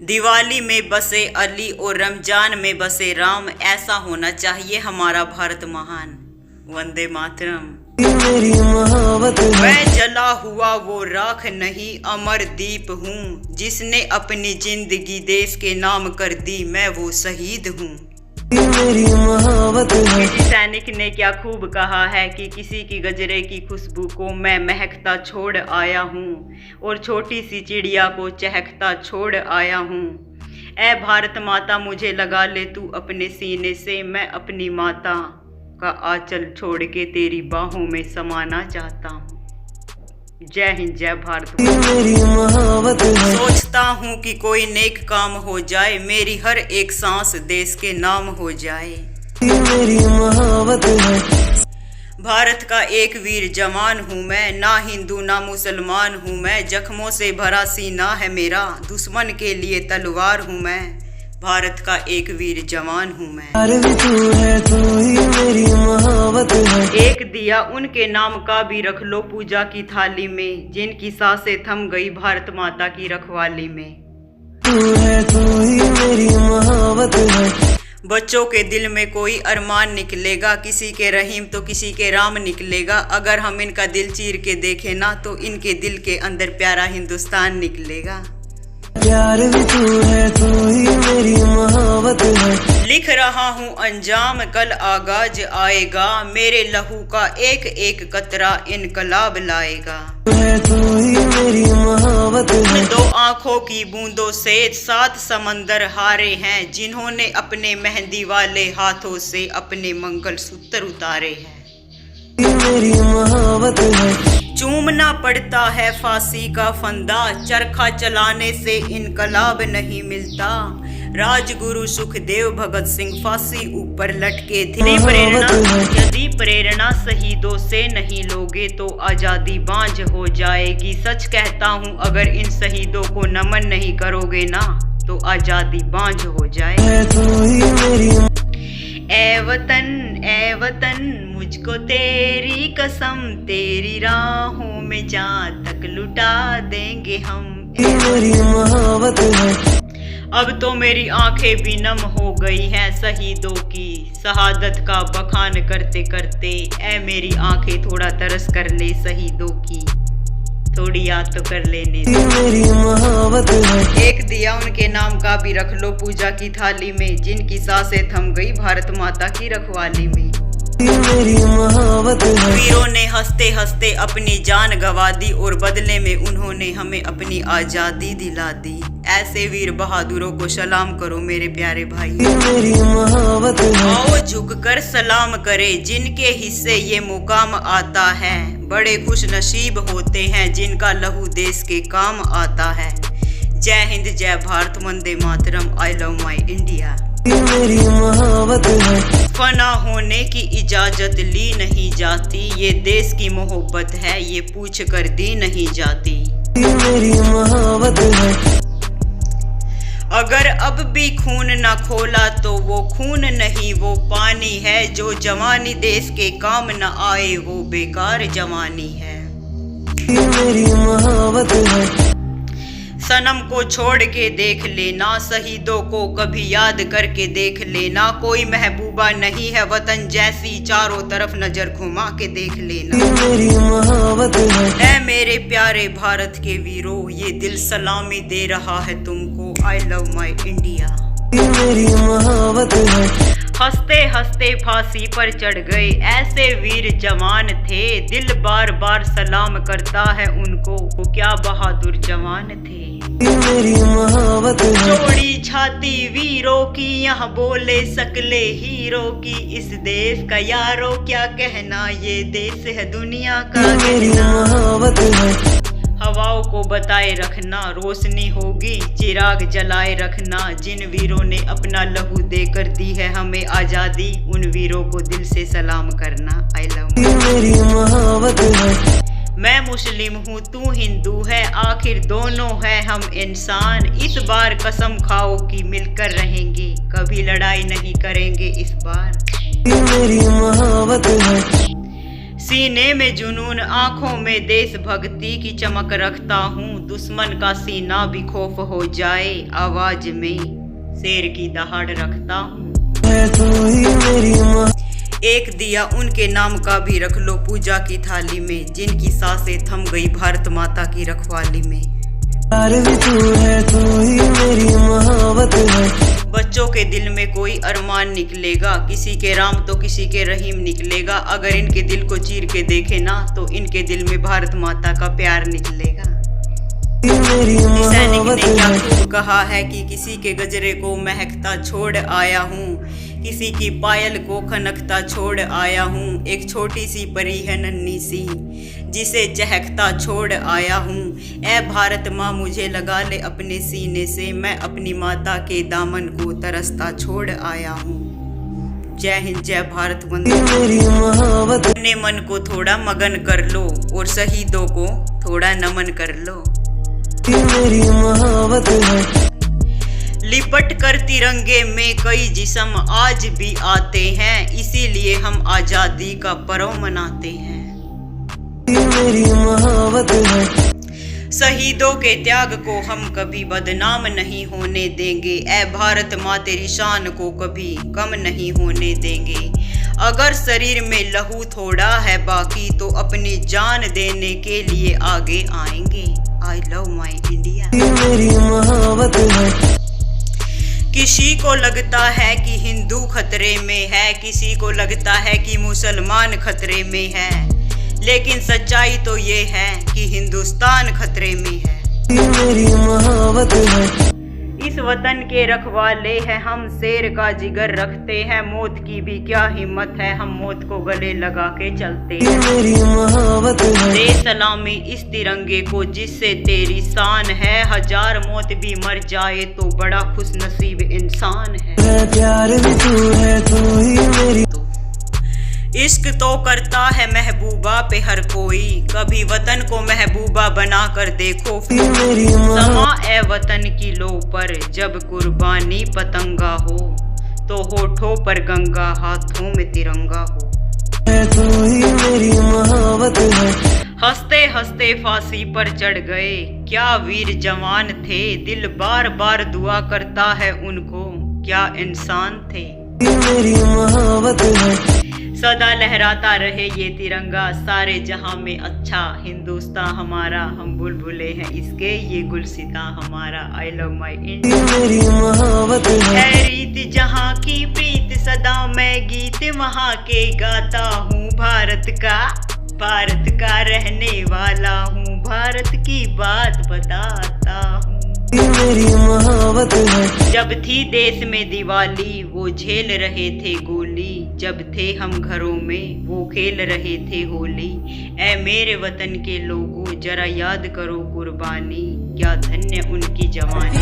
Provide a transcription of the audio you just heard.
दिवाली में बसे अली और रमजान में बसे राम, ऐसा होना चाहिए हमारा भारत महान। वंदे मातरम। मैं जला हुआ वो राख नहीं, अमर दीप हूँ। जिसने अपनी जिंदगी देश के नाम कर दी, मैं वो शहीद हूँ। किसी सैनिक ने क्या खूब कहा है कि किसी की गजरे की खुशबू को मैं महकता छोड़ आया हूँ, और छोटी सी चिड़िया को चहकता छोड़ आया हूँ। ऐ भारत माता मुझे लगा ले तू अपने सीने से, मैं अपनी माता का आंचल छोड़ के तेरी बाहों में समाना चाहता हूँ। जय हिंद, जय भारत। सोचता हूँ कि कोई नेक काम हो जाए, मेरी हर एक सांस देश के नाम हो जाए। भारत का एक वीर जवान हूँ मैं, ना हिंदू ना मुसलमान हूँ मैं। जख्मों से भरा सीना है मेरा, दुश्मन के लिए तलवार हूँ मैं। भारत का एक वीर जवान हूँ मैं। एक दिया उनके नाम का भी रख लो पूजा की थाली में, जिनकी सांसें थम गई भारत माता की रखवाली में। बच्चों के दिल में कोई अरमान निकलेगा, किसी के रहीम तो किसी के राम निकलेगा। अगर हम इनका दिल चीर के देखें ना, तो इनके दिल के अंदर प्यारा हिंदुस्तान निकलेगा। प्यार भी तू है, तू ही मेरी मोहब्बत है। लिख रहा हूँ अंजाम, कल आगाज आएगा। मेरे लहू का एक एक कतरा इनकलाब लाएगा। तू ही मेरी मोहब्बत है। दो आंखों की बूंदों से 7 समंदर हारे हैं, जिन्होंने अपने मेहंदी वाले हाथों से अपने मंगलसूत्र उतारे हैं। मेरी मोहब्बत है। चूमना पड़ता है फांसी का फंदा, चरखा चलाने से इनकलाब नहीं मिलता। राजगुरु सुखदेव भगत सिंह फांसी ऊपर लटके थे। यदि प्रेरणा शहीदों से नहीं लोगे तो आजादी बांझ हो जाएगी। सच कहता हूँ, अगर इन शहीदों को नमन नहीं करोगे ना, तो आजादी बांझ हो जाएगी। ए वतन मुझको तेरी कसम, तेरी राहों में जान तक लुटा देंगे हम। मेरी मोहब्बत है। अब तो मेरी आंखें भी नम हो गई हैं शहीदों की शहादत का बखान करते करते। ऐ मेरी आंखें थोड़ा तरस कर ले शहीदों की, थोड़ी याद तो कर लेने दे। मेरी मोहब्बत है। एक दिया उनके नाम का भी रख लो पूजा की थाली में, जिनकी सांसें थम गई भारत माता की रखवाली में। मेरी मोहब्बत है। वीरों ने हंसते हंसते अपनी जान गंवा दी, और बदले में उन्होंने हमें अपनी आजादी दिला दी। ऐसे वीर बहादुरों को सलाम करो मेरे प्यारे भाई। मेरी मोहब्बत है। आओ झुककर सलाम करे, जिनके हिस्से ये मुकाम आता है। बड़े खुश नसीब होते हैं जिनका लहू देश के काम आता है। जय हिंद, जय भारत, वंदे मातरम। I love my India. मेरी मोहब्बत है। फना होने की इजाजत ली नहीं जाती, ये देश की मोहब्बत है, ये पूछ कर दी नहीं जाती। मेरी मोहब्बत है। अगर अब भी खून न खोला तो वो खून नहीं, वो पानी है। जो जवानी देश के काम न आए, वो बेकार जवानी है। मेरी मोहब्बत है। सनम को छोड़ के देख लेना, शहीदों को कभी याद करके देख लेना। कोई महबूबा नहीं है वतन जैसी, चारों तरफ नजर घुमा के देख लेना। मेरी मोहब्बत है। ऐ मेरे प्यारे भारत के वीरों, ये दिल सलामी दे रहा है तुमको। आई लव माई इंडिया। मेरी मोहब्बत है। हंसते हंसते फांसी पर चढ़ गए ऐसे वीर जवान थे, दिल बार बार सलाम करता है उनको, वो क्या बहादुर जवान थे। मेरी मोहब्बत है। चौड़ी छाती वीरों की, यहाँ बोले सकले हीरो की। इस देश का यारो क्या कहना, ये देश है दुनिया का मेरी कहना। मोहब्बत है। हवाओं को बताए रखना, रोशनी होगी चिराग जलाए रखना। जिन वीरों ने अपना लहू देकर दी है हमें आजादी, उन वीरों को दिल से सलाम करना। I love. मेरी मोहब्बत है। मैं मुस्लिम हूँ तू हिंदू है, आखिर दोनों है हम इंसान। इस बार कसम खाओ कि मिलकर रहेंगे, कभी लड़ाई नहीं करेंगे इस बार। मेरी मोहब्बत है। सीने में जुनून, आंखों में देशभक्ति की चमक रखता हूँ। दुश्मन का सीना भी खौफ हो जाए, आवाज में शेर की दहाड़ रखता हूँ। एक दिया उनके नाम का भी रख लो पूजा की थाली में, जिनकी सांसें थम गई भारत माता की रखवाली में। प्यार भी तू है, तू ही मेरी मोहब्बत है। बच्चों के दिल में कोई अरमान निकलेगा, किसी के राम तो किसी के रहीम निकलेगा। अगर इनके दिल को चीर के देखे ना, तो इनके दिल में भारत माता का प्यार निकलेगा। सैनिक ने क्या खूब कहा है कि किसी के गजरे को महकता छोड़ आया हूँ, किसी की पायल को खनकता छोड़ आया हूँ। एक छोटी सी परी है नन्ही सी, जिसे चहकता छोड़ आया हूँ। ऐ भारत माँ मुझे लगा ले अपने सीने से, मैं अपनी माता के दामन को तरसता छोड़ आया हूँ। जय हिंद, जय भारत वंदे। अपने मन को थोड़ा मगन कर लो और शहीदों को थोड़ा नमन कर लो। मेरी मोहब्बत है। लिपट कर तिरंगे में कई जिस्म आज भी आते हैं, इसीलिए हम आजादी का पर्व मनाते हैं। मेरी मोहब्बत है। शहीदों के त्याग को हम कभी बदनाम नहीं होने देंगे। ऐ भारत माँ तेरी शान को कभी कम नहीं होने देंगे। अगर शरीर में लहू थोड़ा है बाकी, तो अपनी जान देने के लिए आगे आएंगे। आई लव माई इंडिया। मेरी मोहब्बत है। किसी को लगता है कि हिंदू खतरे में है, किसी को लगता है कि मुसलमान खतरे में है, लेकिन सच्चाई तो ये है कि हिंदुस्तान खतरे में है। मेरी मोहब्बत है। इस वतन के रखवाले हैं हम, शेर का जिगर रखते हैं। मौत की भी क्या हिम्मत है, हम मौत को गले लगा के चलते हैं। मेरी मोहब्बत है। दे सलामी इस तिरंगे को जिससे तेरी शान है, हजार मौत भी मर जाए तो बड़ा खुश नसीब इंसान है। प्यार भी तू है, तू ही मेरी। इश्क तो करता है महबूबा पे हर कोई, कभी वतन को महबूबा बना कर देखो। समा ए वतन की लो पर जब कुर्बानी पतंगा हो, तो होठों पर गंगा हाथों में तिरंगा हो। तू ही मेरी मोहब्बत है। हंसते हंसते फांसी पर चढ़ गए, क्या वीर जवान थे। दिल बार बार दुआ करता है उनको, क्या इंसान थे। मेरी मोहब्बत है। सदा लहराता रहे ये तिरंगा सारे जहां में अच्छा। हिंदुस्तान हमारा, हम बुलबुले हैं इसके, ये गुलसिता हमारा। आई लव माई इंडिया। मेरी मोहब्बत है रीत जहां की प्रीत, सदा मैं गीत वहां के गाता हूँ। भारत का रहने वाला हूँ, भारत की बात बताता हूँ। मेरी मोहब्बत है। जब थी देश में दिवाली, वो झेल रहे थे गोली। जब थे हम घरों में, वो खेल रहे थे होली। ऐ मेरे वतन के लोगों, जरा याद करो कुर्बानी, क्या धन्य उनकी जवानी।